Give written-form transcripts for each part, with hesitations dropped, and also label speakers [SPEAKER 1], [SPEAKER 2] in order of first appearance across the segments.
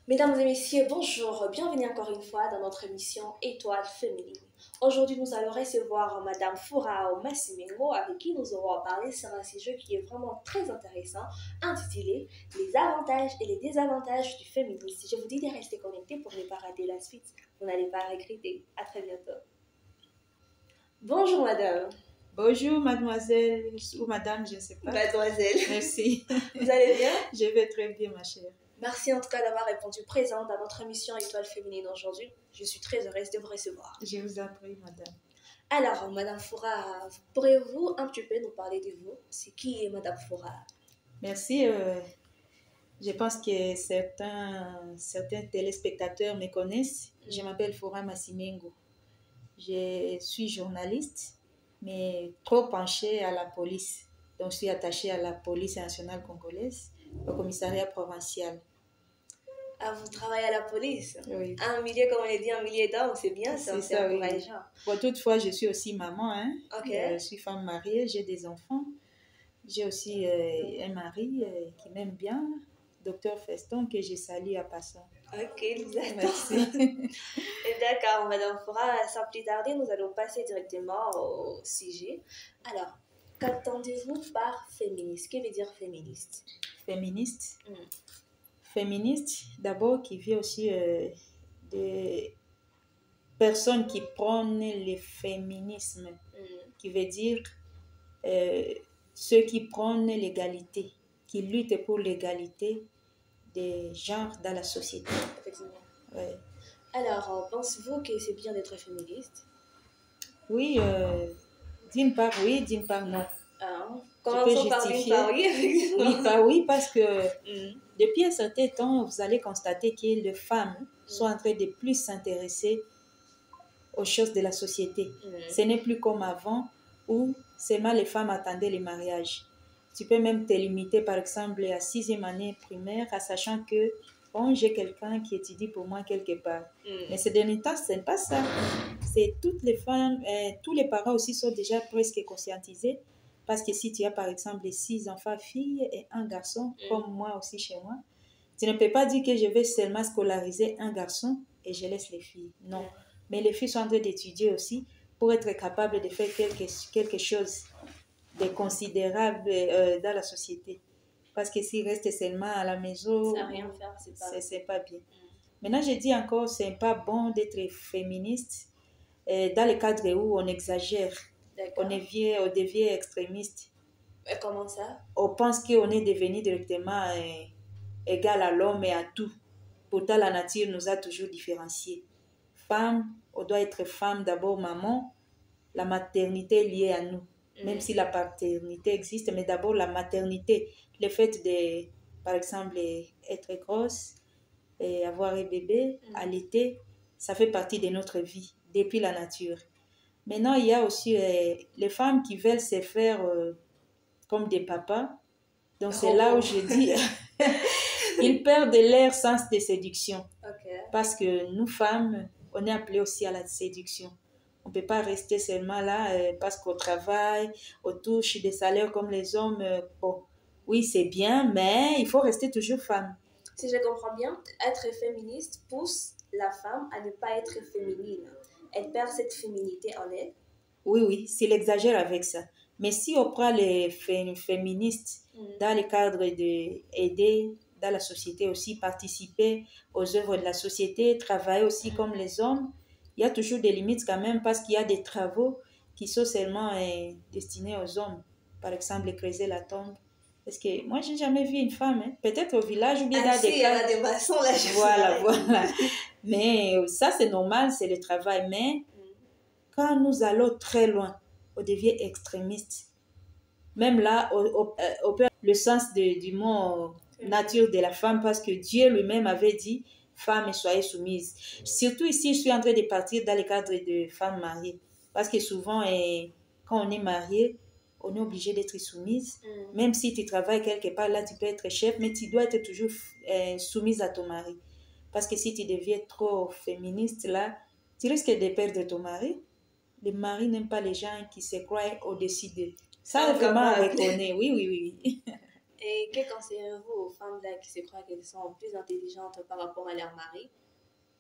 [SPEAKER 1] Mesdames et messieurs, bonjour, bienvenue encore une fois dans notre émission Étoile féminine. Aujourd'hui, nous allons recevoir Madame Furao Massimengo avec qui nous aurons parlé sur un sujet qui est vraiment très intéressant, intitulé Les avantages et les désavantages du féminisme. Je vous dis de rester connectés pour ne pas rater la suite. Vous n'allez pas regretter. À très bientôt. Bonjour Madame.
[SPEAKER 2] Bonjour mademoiselle ou madame, je ne sais pas.
[SPEAKER 1] Mademoiselle.
[SPEAKER 2] Merci.
[SPEAKER 1] Vous allez bien?
[SPEAKER 2] Je vais très bien ma chère.
[SPEAKER 1] Merci en tout cas d'avoir répondu présente à notre émission Étoile féminine aujourd'hui. Je suis très heureuse de vous recevoir.
[SPEAKER 2] Je vous en prie madame.
[SPEAKER 1] Alors, Madame Foura, pourriez-vous un petit peu nous parler de vous? C'est qui est Madame Foura?
[SPEAKER 2] Merci. Je pense que certains téléspectateurs me connaissent. Je m'appelle Fura Massimengo. Je suis journaliste, mais trop penchée à la police. Donc, je suis attachée à la police nationale congolaise, au commissariat provincial.
[SPEAKER 1] Ah, vous travaillez à la police?
[SPEAKER 2] Oui.
[SPEAKER 1] Un milieu, comme on l'a dit, un milieu d'hommes, c'est bien ça, c'est encourageant.
[SPEAKER 2] Oui. Bon, toutefois, je suis aussi maman.
[SPEAKER 1] Ok.
[SPEAKER 2] Je suis femme mariée, j'ai des enfants. J'ai aussi un mari qui m'aime bien, docteur Feston, que je salue à passant.
[SPEAKER 1] Ok, nous attendons.
[SPEAKER 2] Merci.
[SPEAKER 1] Et d'accord, Madame Foura, sans plus tarder, nous allons passer directement au sujet. Alors, qu'entendez-vous par féministe? Que veut dire féministe?
[SPEAKER 2] Féministe. Féministe, d'abord, qui vient aussi des personnes qui prônent le féminisme, qui veut dire ceux qui prônent l'égalité, qui luttent pour l'égalité des genres dans la société.
[SPEAKER 1] Effectivement.
[SPEAKER 2] Ouais.
[SPEAKER 1] Alors, pensez-vous que c'est bien d'être féministe?
[SPEAKER 2] Oui, d'une part oui, d'une part non.
[SPEAKER 1] Commençons par d'une part oui.
[SPEAKER 2] Oui, par oui, parce que depuis un certain temps, vous allez constater que les femmes sont en train de plus s'intéresser aux choses de la société. Ce n'est plus comme avant où seulement les femmes attendaient les mariages. Tu peux même te limiter, par exemple, à 6e année primaire, en sachant que bon, j'ai quelqu'un qui étudie pour moi quelque part. Mais ces derniers temps, ce n'est pas ça. C'est toutes les femmes, tous les parents aussi sont déjà presque conscientisés. Parce que si tu as, par exemple, 6 enfants, filles et un garçon, comme moi aussi chez moi, tu ne peux pas dire que je vais seulement scolariser un garçon et je laisse les filles. Non. Mais les filles sont en train d'étudier aussi pour être capables de faire quelque chose de considérable dans la société. Parce que s'ils restent seulement à la maison,
[SPEAKER 1] sans rien faire,
[SPEAKER 2] c'est pas bien. Maintenant, je dis encore, c'est pas bon d'être féministe dans le cadre où on exagère. On devient extrémiste.
[SPEAKER 1] Et comment ça?
[SPEAKER 2] On pense qu'on est devenu directement égal à l'homme et à tout. Pourtant, la nature nous a toujours différenciés. Femme, on doit être femme d'abord, maman. La maternité est liée à nous. Même si la paternité existe, mais d'abord la maternité. Le fait de, par exemple, être grosse, et avoir un bébé, allaiter, ça fait partie de notre vie, depuis la nature. Maintenant, il y a aussi les femmes qui veulent se faire comme des papas. Donc, c'est là où je dis, ils perdent leur sens de séduction. Parce que nous, femmes, on est appelées aussi à la séduction. On ne peut pas rester seulement là parce qu'au travail, on touche des salaires comme les hommes. Bon, oui, c'est bien, mais il faut rester toujours femme.
[SPEAKER 1] Si je comprends bien, être féministe pousse la femme à ne pas être féminine. Elle perd cette féminité en elle.
[SPEAKER 2] Oui, s'il exagère avec ça. Mais si on prend les féministes dans le cadre d'aider dans la société aussi, participer aux œuvres de la société, travailler aussi comme les hommes, il y a toujours des limites quand même parce qu'il y a des travaux qui sont seulement destinés aux hommes. Par exemple, creuser la tombe. Parce que moi, je n'ai jamais vu une femme, peut-être au village ou bien dans des
[SPEAKER 1] cas. Il y a des maçons là.
[SPEAKER 2] Voilà. Mais ça, c'est normal, c'est le travail. Mais quand nous allons très loin, on devient extrémiste. Même là, on perd le sens du mot nature de la femme parce que Dieu lui-même avait dit femmes, soyez soumises. Surtout ici, je suis en train de partir dans le cadre de femmes mariées. Parce que souvent, quand on est marié, on est obligé d'être soumise. Même si tu travailles quelque part, là, tu peux être chef, mais tu dois être toujours soumise à ton mari. Parce que si tu deviens trop féministe, là, tu risques de perdre ton mari. Les maris n'aiment pas les gens qui se croient au-dessus d'eux. Ça, vraiment, reconnaît. Oui.
[SPEAKER 1] Et que conseillez-vous aux femmes là qui se croient qu'elles sont plus intelligentes par rapport à leur mari?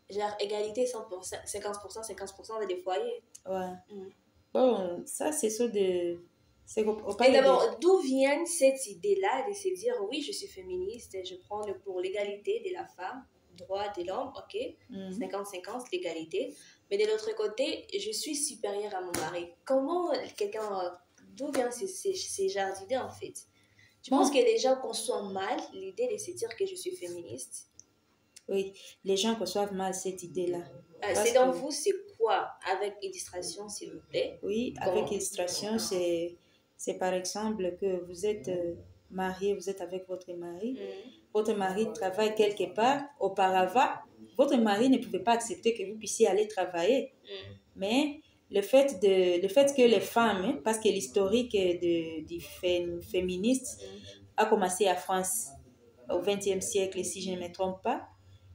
[SPEAKER 1] Genre égalité 100%, 50%, 50% dans les foyers.
[SPEAKER 2] Ouais.
[SPEAKER 1] Mm.
[SPEAKER 2] Bon, ça, c'est ça de... C'est
[SPEAKER 1] Et d'abord, d'où vient cette idée-là de se dire oui, je suis féministe, je prends pour l'égalité de la femme, droit de l'homme, ok, 50-50, l'égalité. Mais de l'autre côté, je suis supérieure à mon mari. Comment quelqu'un, d'où vient ces genres d'idées en fait? Je pense
[SPEAKER 2] Bon,
[SPEAKER 1] que les gens conçoivent mal l'idée de se dire que je suis féministe.
[SPEAKER 2] oui, les gens reçoivent mal cette idée-là. Parce
[SPEAKER 1] Selon
[SPEAKER 2] que,
[SPEAKER 1] vous, c'est quoi avec illustration, s'il vous plaît?
[SPEAKER 2] oui, avec illustration, c'est par exemple que vous êtes marié, vous êtes avec votre mari. Votre mari travaille quelque part. Auparavant, votre mari ne pouvait pas accepter que vous puissiez aller travailler. Mais le fait que les femmes, hein, parce que l'historique du féministe a commencé en France au XXe siècle, si je ne me trompe pas,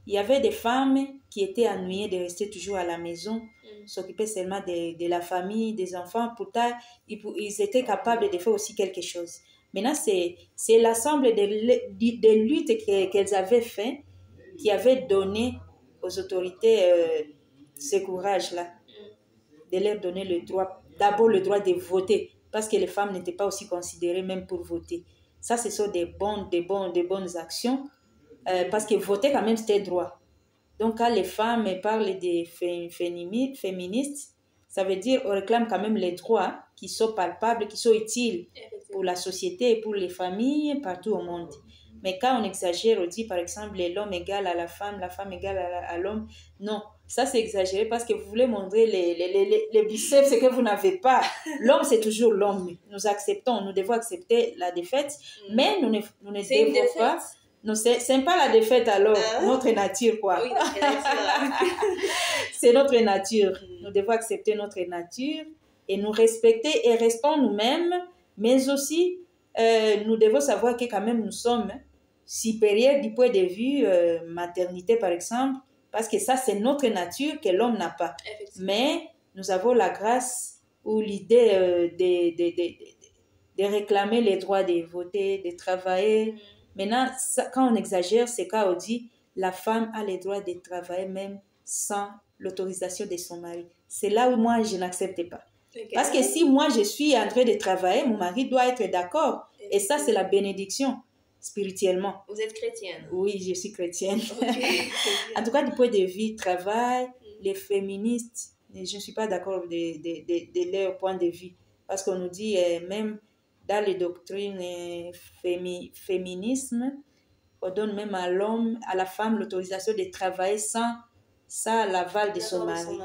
[SPEAKER 2] il y avait des femmes qui étaient ennuyées de rester toujours à la maison, s'occuper seulement de la famille, des enfants. Pourtant, ils étaient capables de faire aussi quelque chose. Maintenant, c'est l'ensemble des luttes qu'elles avaient fait qui avait donné aux autorités ce courage-là, de leur donner le droit, d'abord le droit de voter, parce que les femmes n'étaient pas aussi considérées même pour voter. Ça, ce sont des bonnes actions, parce que voter quand même, c'était droit. Donc, quand les femmes parlent des féministes, ça veut dire qu'on réclame quand même les droits qui sont palpables, qui sont utiles pour la société et pour les familles partout au monde. Mais quand on exagère, on dit par exemple l'homme égal à la femme égale à l'homme. Non, ça c'est exagéré parce que vous voulez montrer les biceps que vous n'avez pas. L'homme c'est toujours l'homme. Nous acceptons, nous devons accepter la défaite, mais nous ne devons pas. Non, c'est pas la défaite alors, notre nature quoi.
[SPEAKER 1] Oui, notre nature.
[SPEAKER 2] C'est notre nature. Nous devons accepter notre nature et nous respecter et restons nous-mêmes, mais aussi nous devons savoir que quand même nous sommes supérieurs du point de vue maternité par exemple, parce que ça c'est notre nature que l'homme n'a pas. Mais nous avons la grâce ou l'idée de réclamer les droits de voter, de travailler. Maintenant, ça, quand on exagère, c'est quand on dit la femme a les droits de travailler même sans l'autorisation de son mari. C'est là où moi, je n'accepte pas. Parce que si moi, je suis en train de travailler, mon mari doit être d'accord. Et ça, c'est la bénédiction spirituellement.
[SPEAKER 1] Vous êtes chrétienne?
[SPEAKER 2] Oui, je suis chrétienne. En tout cas, du point de vue travail, les féministes, je ne suis pas d'accord de leur point de vue. Parce qu'on nous dit même dans les doctrines féminisme, on donne même à l'homme, à la femme, l'autorisation de travailler sans l'aval de son mari.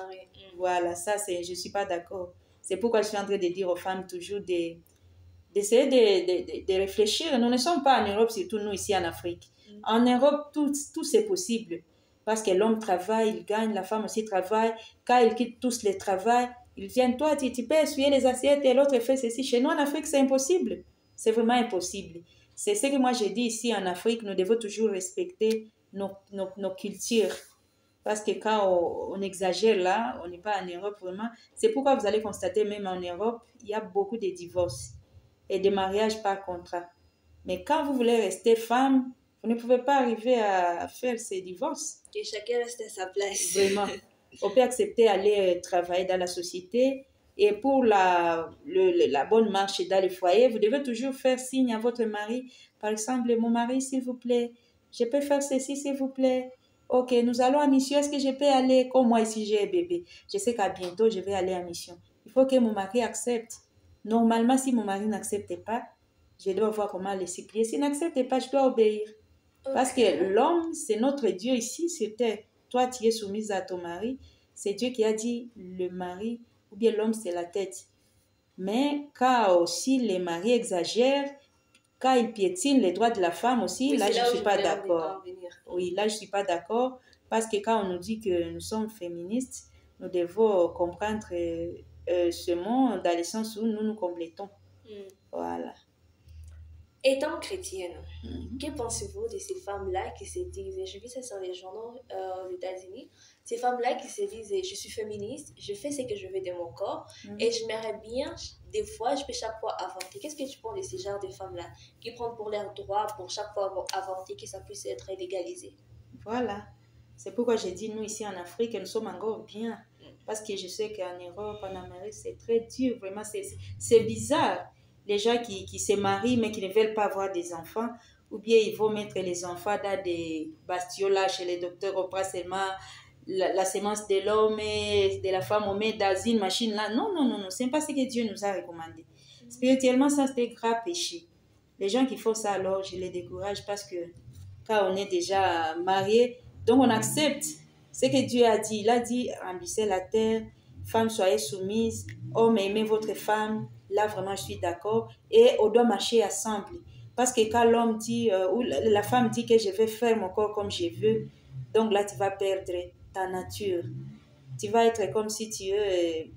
[SPEAKER 2] Voilà, ça, je ne suis pas d'accord. C'est pourquoi je suis en train de dire aux femmes toujours d'essayer de réfléchir. Nous ne sommes pas en Europe, surtout nous ici en Afrique. En Europe, tout c'est possible. Parce que l'homme travaille, il gagne, la femme aussi travaille. Quand ils quittent tous le travail, ils viennent, toi, tu peux essuyer les assiettes et l'autre fait ceci. Chez nous, en Afrique, c'est impossible. C'est vraiment impossible. C'est ce que moi, j'ai dit ici en Afrique, nous devons toujours respecter nos cultures. Parce que quand on exagère là, on n'est pas en Europe vraiment. C'est pourquoi vous allez constater, même en Europe, il y a beaucoup de divorces et de mariages par contrat. Mais quand vous voulez rester femme, vous ne pouvez pas arriver à faire ces divorces.
[SPEAKER 1] Que chacun reste à sa place.
[SPEAKER 2] Vraiment. On peut accepter d'aller travailler dans la société. Et pour la bonne marche dans le foyer, vous devez toujours faire signe à votre mari. Par exemple, mon mari, s'il vous plaît, je peux faire ceci, s'il vous plaît. Ok, nous allons en mission. Est-ce que je peux aller, comme moi ici, j'ai un bébé. Je sais qu'à bientôt, je vais aller en mission. Il faut que mon mari accepte. Normalement, si mon mari n'accepte pas, je dois voir comment le supplier. S'il n'accepte pas, je dois obéir. Parce que l'homme, c'est notre Dieu ici sur terre. Toi, tu es soumise à ton mari. C'est Dieu qui a dit le mari, ou bien l'homme, c'est la tête. Mais quand aussi les maris exagèrent, quand ils piétinent les droits de la femme aussi, oui, là, je ne suis pas d'accord. Oui, là, je ne suis pas d'accord. Parce que quand on nous dit que nous sommes féministes, nous devons comprendre ce mot dans le sens où nous nous complétons. Voilà.
[SPEAKER 1] Étant chrétienne, que pensez-vous de ces femmes-là qui se disent, et je vis ça sur les journaux aux États-Unis, ces femmes-là qui se disent, je suis féministe, je fais ce que je veux de mon corps, et j'aimerais bien, des fois, je peux chaque fois avorter. Qu'est-ce que tu penses de ces genres de femmes-là qui prennent pour leur droit pour chaque fois avorter, que ça puisse être légalisé?
[SPEAKER 2] Voilà. C'est pourquoi j'ai dit, nous ici en Afrique, nous sommes encore bien. Parce que je sais qu'en Europe, en Amérique, c'est très dur. Vraiment, c'est bizarre. Les gens qui se marient, mais qui ne veulent pas avoir des enfants, ou bien ils vont mettre les enfants dans des bastions là chez les docteurs, on prend seulement la sémence de l'homme et de la femme, on met dans une machine là. Non, non, non, non, c'est pas ce que Dieu nous a recommandé. Spirituellement, ça c'est un grave péché. Les gens qui font ça, alors, je les décourage parce que quand on est déjà marié, donc on accepte ce que Dieu a dit. Il a dit, remplissez la terre, femmes soyez soumises, hommes aimez votre femme. Là vraiment je suis d'accord. Et on doit marcher ensemble. Parce que quand l'homme dit, ou la femme dit que je vais faire mon corps comme je veux, donc là tu vas perdre ta nature. Tu vas être comme si tu es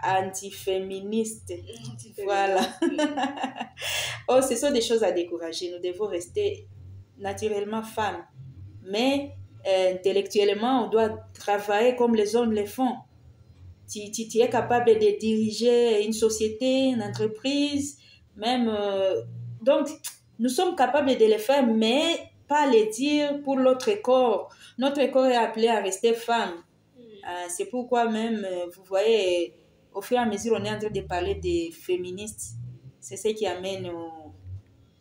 [SPEAKER 2] anti-féministe. Voilà. Oh, ce sont des choses à décourager. Nous devons rester naturellement femmes. Mais intellectuellement, on doit travailler comme les hommes le font. Tu es capable de diriger une société, une entreprise, même. Donc, nous sommes capables de le faire, mais pas le dire pour l'autre corps. Notre corps est appelé à rester femme. C'est pourquoi même, vous voyez, au fur et à mesure, on est en train de parler des féministes. C'est ce qui amène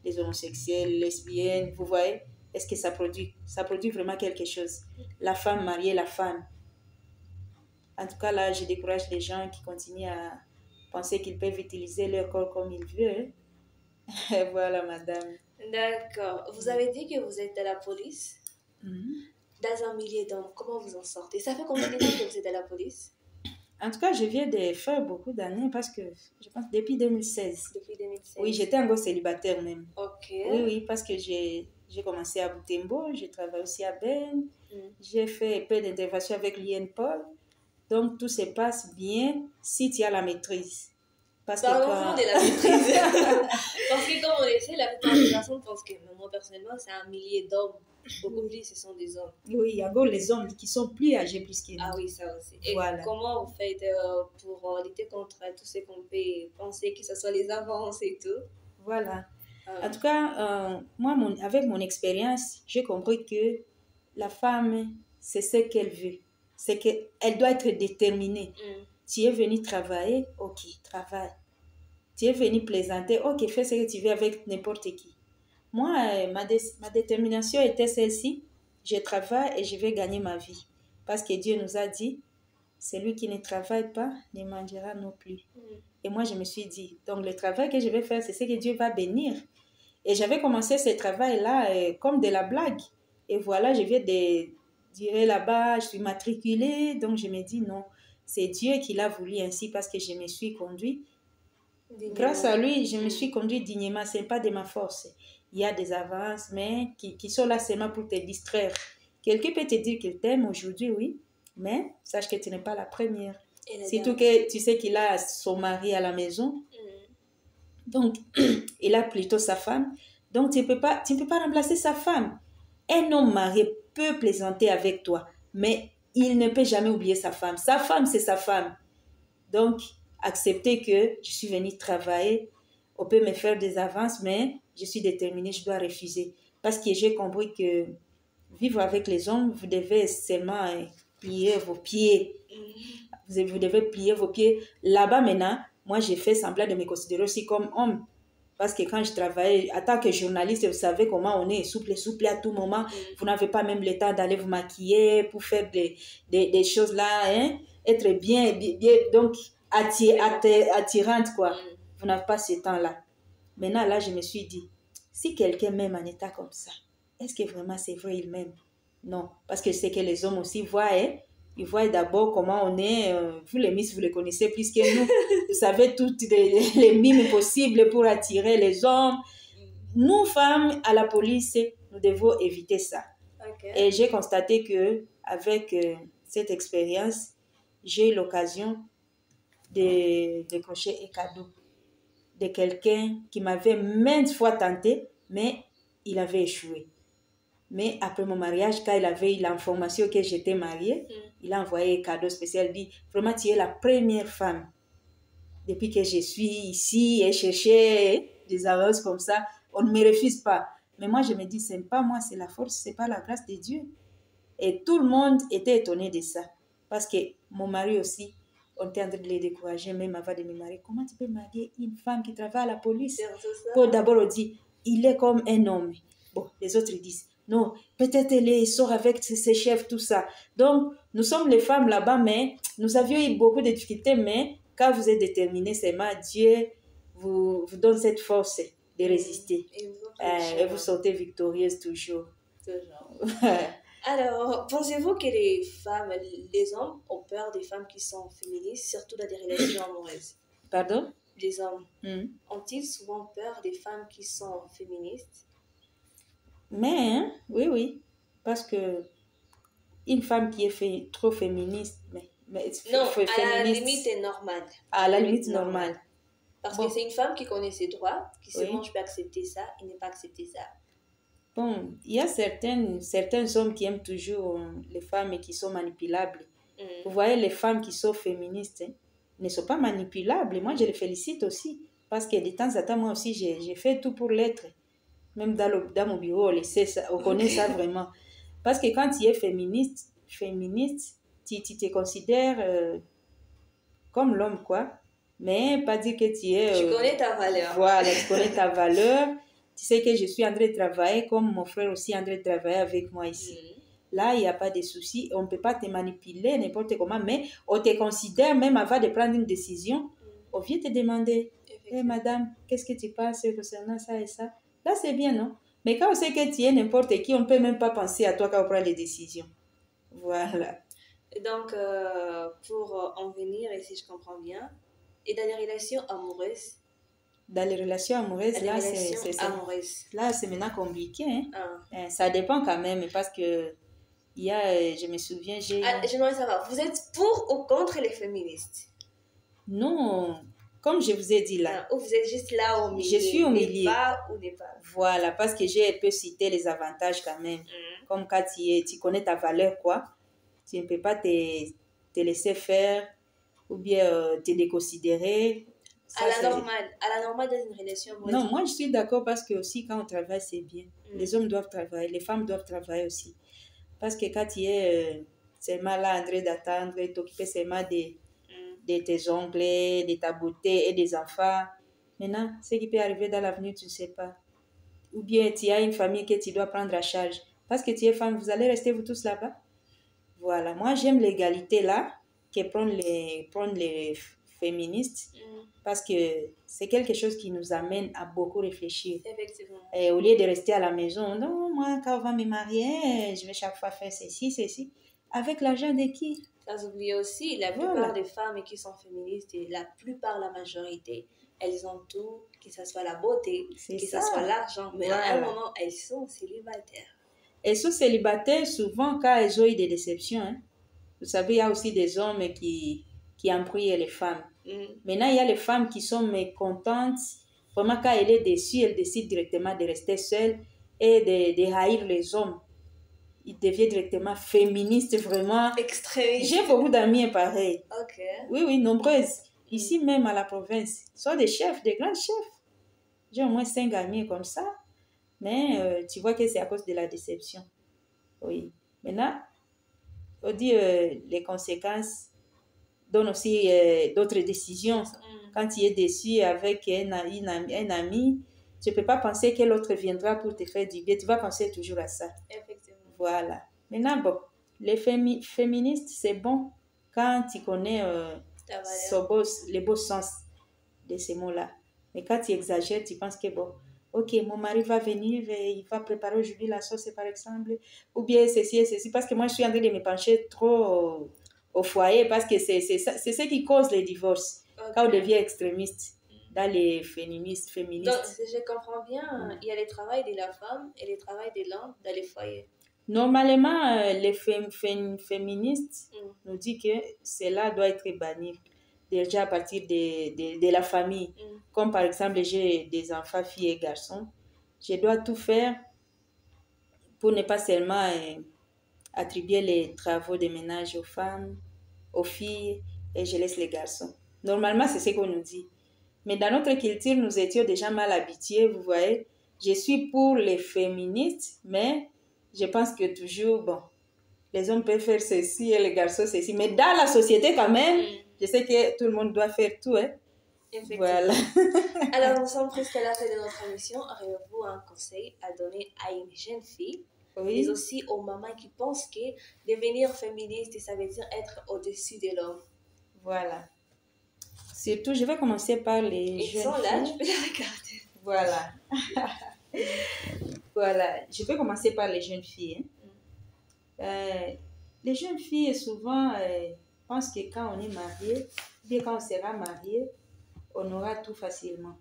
[SPEAKER 2] les homosexuels, lesbiennes, vous voyez. Est-ce que ça produit? Ça produit vraiment quelque chose. La femme mariée, la femme. En tout cas, là, je décourage les gens qui continuent à penser qu'ils peuvent utiliser leur corps comme ils veulent. Voilà, madame.
[SPEAKER 1] D'accord. Vous avez dit que vous êtes à la police dans un milieu d'hommes. Comment vous en sortez? Ça fait combien de temps que vous êtes à la police?
[SPEAKER 2] En tout cas, je viens de faire beaucoup d'années parce que je pense depuis 2016.
[SPEAKER 1] Depuis 2016.
[SPEAKER 2] Oui, j'étais encore célibataire même.
[SPEAKER 1] Ok.
[SPEAKER 2] Oui, oui, parce que j'ai commencé à Butembo, j'ai travaillé aussi à Ben, j'ai fait un peu d'intervention avec l'INPOL. Donc, tout se passe bien si tu as la maîtrise.
[SPEAKER 1] Parce Parlons de la maîtrise. Parce que comme on le sait, la plupart des personnes pensent que moi personnellement, c'est un millier d'hommes. Beaucoup plus, ce sont des hommes.
[SPEAKER 2] Oui, il y a encore les hommes qui sont plus âgés plus que nous.
[SPEAKER 1] Ah oui, ça aussi. Et
[SPEAKER 2] voilà.
[SPEAKER 1] Comment vous faites pour lutter contre tout ce qu'on peut penser, que ce soit les avances et tout?
[SPEAKER 2] Voilà. En tout cas, moi, avec mon expérience, j'ai compris que la femme, c'est ce qu'elle veut. C'est qu'elle doit être déterminée. Tu es venu travailler, ok, travaille. Tu es venu plaisanter, ok, fais ce que tu veux avec n'importe qui. Moi, ma détermination était celle-ci. Je travaille et je vais gagner ma vie. Parce que Dieu nous a dit, celui qui ne travaille pas ne mangera non plus. Et moi, je me suis dit, donc le travail que je vais faire, c'est ce que Dieu va bénir. Et j'avais commencé ce travail-là comme de la blague. Et voilà, je viens de dire là-bas, je suis matriculée. Donc, je me dis, non, c'est Dieu qui l'a voulu ainsi parce que je me suis conduite. Grâce à lui, je me suis conduite dignement. Ce n'est pas de ma force. Il y a des avances, mais qui sont là seulement pour te distraire. Quelqu'un peut te dire qu'il t'aime aujourd'hui, oui, mais sache que tu n'es pas la première. Surtout que tu sais qu'il a son mari à la maison. Donc, il a plutôt sa femme. Donc, tu ne peux pas remplacer sa femme. Un homme marié peut plaisanter avec toi, mais il ne peut jamais oublier sa femme. Sa femme, c'est sa femme. Donc, accepter que je suis venue travailler, on peut me faire des avances, mais je suis déterminée, je dois refuser. Parce que j'ai compris que vivre avec les hommes, vous devez seulement plier vos pieds. Vous devez plier vos pieds. Là-bas, maintenant, moi, j'ai fait semblant de me considérer aussi comme homme. Parce que quand je travaillais, en tant que journaliste, vous savez comment on est souple à tout moment. Vous n'avez pas même le temps d'aller vous maquiller pour faire des choses là, hein? Être bien, donc attirante, quoi. Vous n'avez pas ce temps-là. Maintenant, là, je me suis dit, si quelqu'un m'aime en état comme ça, est-ce que vraiment c'est vrai, il m'aime? Non, parce que c'est que les hommes aussi voient, hein? Ils voient d'abord comment on est. Vous les miss, vous les connaissez plus que nous. Vous savez toutes les mimes possibles pour attirer les hommes. Nous, femmes, à la police, nous devons éviter ça. Okay. Et j'ai constaté qu'avec cette expérience, j'ai eu l'occasion de décrocher un cadeau. de quelqu'un qui m'avait maintes fois tenté, mais il avait échoué. Mais après mon mariage, quand il avait eu l'information que j'étais mariée, il a envoyé un cadeau spécial. Il dit, vraiment, tu es la première femme depuis que je suis ici et chercher des avances comme ça. On ne me refuse pas. Mais moi, je me dis, ce n'est pas moi, c'est la force, ce n'est pas la grâce de Dieu. Et tout le monde était étonné de ça. Parce que mon mari aussi, on était en train de les décourager, même avant de me marier. Comment tu peux marier une femme qui travaille à la police? Pour d'abord, on dit, il est comme un homme. Bon, les autres disent, non, peut-être il sort avec ses chefs, tout ça. Donc, nous sommes les femmes là-bas, mais nous avions eu beaucoup de difficultés, mais quand vous êtes déterminés, c'est Dieu vous donne cette force de résister. Et vous sortez victorieuse toujours.
[SPEAKER 1] Alors, pensez-vous que les femmes, les hommes ont peur des femmes qui sont féministes, surtout dans des relations amoureuses?
[SPEAKER 2] Pardon?
[SPEAKER 1] Les hommes ont-ils souvent peur des femmes qui sont féministes?
[SPEAKER 2] Mais, oui, parce que une femme qui est trop féministe,
[SPEAKER 1] non, à la limite est normale.
[SPEAKER 2] À la limite normale.
[SPEAKER 1] Parce que c'est une femme qui connaît ses droits, qui sait moi je peux accepter ça, il n'est pas accepter ça.
[SPEAKER 2] Bon, il y a certains hommes qui aiment toujours les femmes et qui sont manipulables. Vous voyez, les femmes qui sont féministes ne sont pas manipulables. Moi, je les félicite aussi. Parce que de temps en temps, moi aussi, j'ai fait tout pour l'être. Même dans mon bureau, on connaît ça vraiment. Parce que quand tu es féministe, tu te considères comme l'homme, quoi. Mais pas dire que tu es...
[SPEAKER 1] tu connais ta valeur.
[SPEAKER 2] Voilà, tu connais ta valeur. Tu sais que je suis en train de travailler comme mon frère aussi est en train de travailler avec moi ici. Là, il n'y a pas de souci. On ne peut pas te manipuler n'importe comment, mais on te considère même avant de prendre une décision. On vient te demander, hey, madame, qu'est-ce que tu penses concernant ça et ça? Là, c'est bien, non? Mais quand on sait que tu es n'importe qui, on ne peut même pas penser à toi quand on prend les décisions. Voilà.
[SPEAKER 1] Donc, pour en venir, et si je comprends bien, et dans les relations amoureuses?
[SPEAKER 2] Dans les relations amoureuses, là, c'est maintenant compliqué. Ça dépend quand même, parce que je me souviens,
[SPEAKER 1] j'aimerais savoir, vous êtes pour ou contre les féministes?
[SPEAKER 2] Non, comme je vous ai dit là.
[SPEAKER 1] Ou vous êtes juste là au milieu?
[SPEAKER 2] Je suis au milieu.
[SPEAKER 1] Pas ou n'est pas.
[SPEAKER 2] Voilà, parce que j'ai un peu cité les avantages quand même. Comme quand tu connais ta valeur, quoi. Tu ne peux pas te laisser faire ou bien te déconsidérer.
[SPEAKER 1] Ça, à la normale dans une relation amoureuse.
[SPEAKER 2] Non, moi je suis d'accord parce que aussi quand on travaille, c'est bien. Les hommes doivent travailler, les femmes doivent travailler aussi. Parce que quand tu es seulement là en train d'attendre et t'occuper seulement de tes ongles, de ta beauté et des enfants, maintenant, ce qui peut arriver dans l'avenir, tu ne sais pas. Ou bien tu as une famille que tu dois prendre à charge. Parce que tu es femme, vous allez rester vous tous là-bas. Voilà, moi j'aime l'égalité là, que prendre les féministes, parce que c'est quelque chose qui nous amène à beaucoup réfléchir.
[SPEAKER 1] Effectivement.
[SPEAKER 2] Et au lieu de rester à la maison, non, moi quand on va me marier, je vais chaque fois faire ceci. Avec l'argent de qui?
[SPEAKER 1] Sans oublier aussi, la plupart des femmes qui sont féministes, et la plupart, la majorité, elles ont tout, que ce soit la beauté, que ce soit l'argent, mais à un moment, elles sont célibataires.
[SPEAKER 2] Elles sont célibataires souvent quand elles ont eu des déceptions. Vous savez, il y a aussi des hommes qui embrouillent les femmes. Maintenant, il y a les femmes qui sont mécontentes. Vraiment, quand elle est déçue, elle décide directement de rester seule et de haïr les hommes. Il devient directement féministe, vraiment.
[SPEAKER 1] Extrémiste.
[SPEAKER 2] J'ai beaucoup d'amis pareils.
[SPEAKER 1] Ok.
[SPEAKER 2] Oui, nombreuses. Ici même à la province. Ce sont des chefs, des grands chefs. J'ai au moins 5 amis comme ça. Mais tu vois que c'est à cause de la déception. Oui. Maintenant, on dit les conséquences donnent aussi d'autres décisions. Quand tu es déçu avec un ami, tu ne peux pas penser que l'autre viendra pour te faire du bien. Tu vas penser toujours à ça.
[SPEAKER 1] Effectivement.
[SPEAKER 2] Voilà. Maintenant, bon, les féministes, c'est bon quand tu connais les beaux sens de ces mots-là. Mais quand tu exagères, tu penses que bon, ok, mon mari va venir et il va préparer aujourd'hui la sauce, par exemple, ou bien ceci et ceci, parce que moi, je suis en train de me pencher trop au foyer, parce que c'est ce qui cause les divorces, quand on devient extrémiste dans les féministes.
[SPEAKER 1] Donc, si je comprends bien, il y a le travail de la femme et le travail de l'homme dans les foyers.
[SPEAKER 2] Normalement, les féministes nous disent que cela doit être banni. déjà à partir de la famille.
[SPEAKER 1] Mm.
[SPEAKER 2] Comme par exemple, j'ai des enfants, filles et garçons. Je dois tout faire pour ne pas seulement attribuer les travaux de ménage aux femmes, aux filles, et je laisse les garçons. Normalement, c'est ce qu'on nous dit. Mais dans notre culture, nous étions déjà mal habitués, vous voyez. Je suis pour les féministes, mais je pense que toujours, bon, les hommes peuvent faire ceci et les garçons ceci. Mais dans la société, quand même, je sais que tout le monde doit faire tout, hein. Voilà.
[SPEAKER 1] Alors, nous sommes presque à la fin de notre émission. Auriez-vous un conseil à donner à une jeune fille,
[SPEAKER 2] Oui.
[SPEAKER 1] mais aussi aux mamans qui pensent que devenir féministe, ça veut dire être au-dessus de l'homme?
[SPEAKER 2] Voilà. Surtout, je vais commencer par les jeunes
[SPEAKER 1] sont là,
[SPEAKER 2] filles.
[SPEAKER 1] je peux les regarder.
[SPEAKER 2] Voilà. Voilà. Je vais commencer par les jeunes filles. Les jeunes filles, souvent, pensent que quand on est marié, bien quand on sera marié, on aura tout facilement.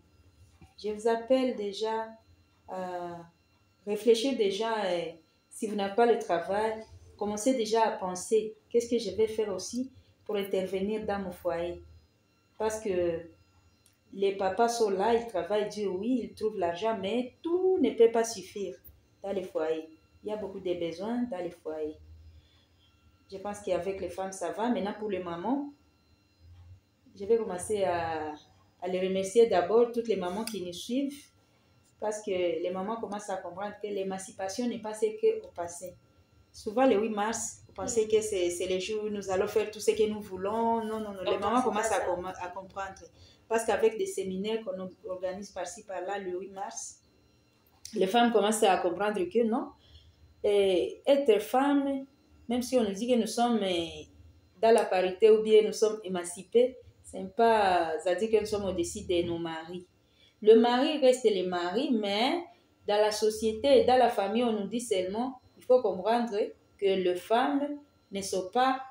[SPEAKER 2] Je vous appelle déjà à réfléchir déjà, si vous n'avez pas le travail, commencez déjà à penser qu'est-ce que je vais faire aussi pour intervenir dans mon foyer. Parce que les papas sont là, ils travaillent, Dieu oui, ils trouvent l'argent, mais tout ne peut pas suffire dans les foyers. Il y a beaucoup de besoins dans les foyers. Je pense qu'avec les femmes, ça va. Maintenant, pour les mamans, je vais commencer à les remercier d'abord, toutes les mamans qui nous suivent, parce que les mamans commencent à comprendre que l'émancipation n'est pas ce qu'au passé. Souvent, le 8 mars, vous pensez que c'est le jour où nous allons faire tout ce que nous voulons. Non, non, non. Les mamans commencent à comprendre. Parce qu'avec des séminaires qu'on organise par-ci, par-là, le 8 mars, les femmes commencent à comprendre que non, être femme, même si on nous dit que nous sommes dans la parité ou bien nous sommes émancipés, ce n'est pas à dire que nous sommes au-dessus de nos maris. Le mari reste le mari, mais dans la société et dans la famille, on nous dit seulement, il faut comprendre que les femmes ne sont pas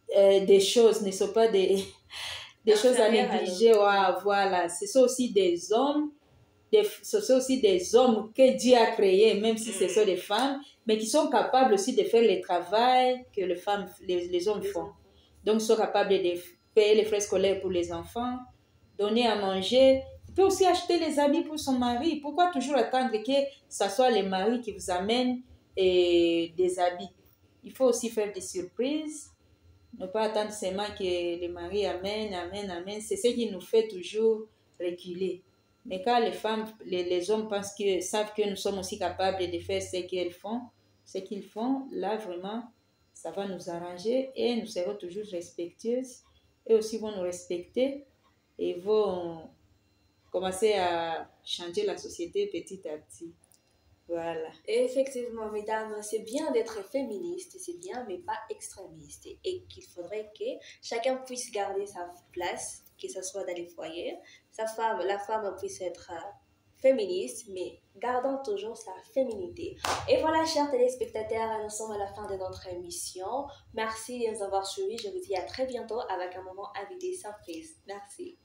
[SPEAKER 2] des choses, ne sont pas des choses à négliger. Voilà, ce sont aussi des hommes. Ce sont aussi des hommes que Dieu a créés, même si ce sont des femmes, mais qui sont capables aussi de faire le travail que les hommes font. Donc, ils sont capables de payer les frais scolaires pour les enfants, donner à manger. Il peut aussi acheter les habits pour son mari. Pourquoi toujours attendre que ce soit les maris qui vous amènent des habits? Il faut aussi faire des surprises. Ne pas attendre seulement que les maris amènent. C'est ce qui nous fait toujours reculer. Mais quand les femmes, les hommes savent que nous sommes aussi capables de faire ce qu'ils font, là vraiment, ça va nous arranger et nous serons toujours respectueuses. Et aussi vont nous respecter et vont commencer à changer la société petit à petit. Voilà.
[SPEAKER 1] Effectivement, mesdames, c'est bien d'être féministe, c'est bien, mais pas extrémiste. Et qu'il faudrait que chacun puisse garder sa place, que ce soit dans les foyers. La femme puisse être féministe, mais gardant toujours sa féminité. Et voilà, chers téléspectateurs, nous sommes à la fin de notre émission. Merci de nous avoir suivis. Je vous dis à très bientôt avec un moment invité surprise. Merci.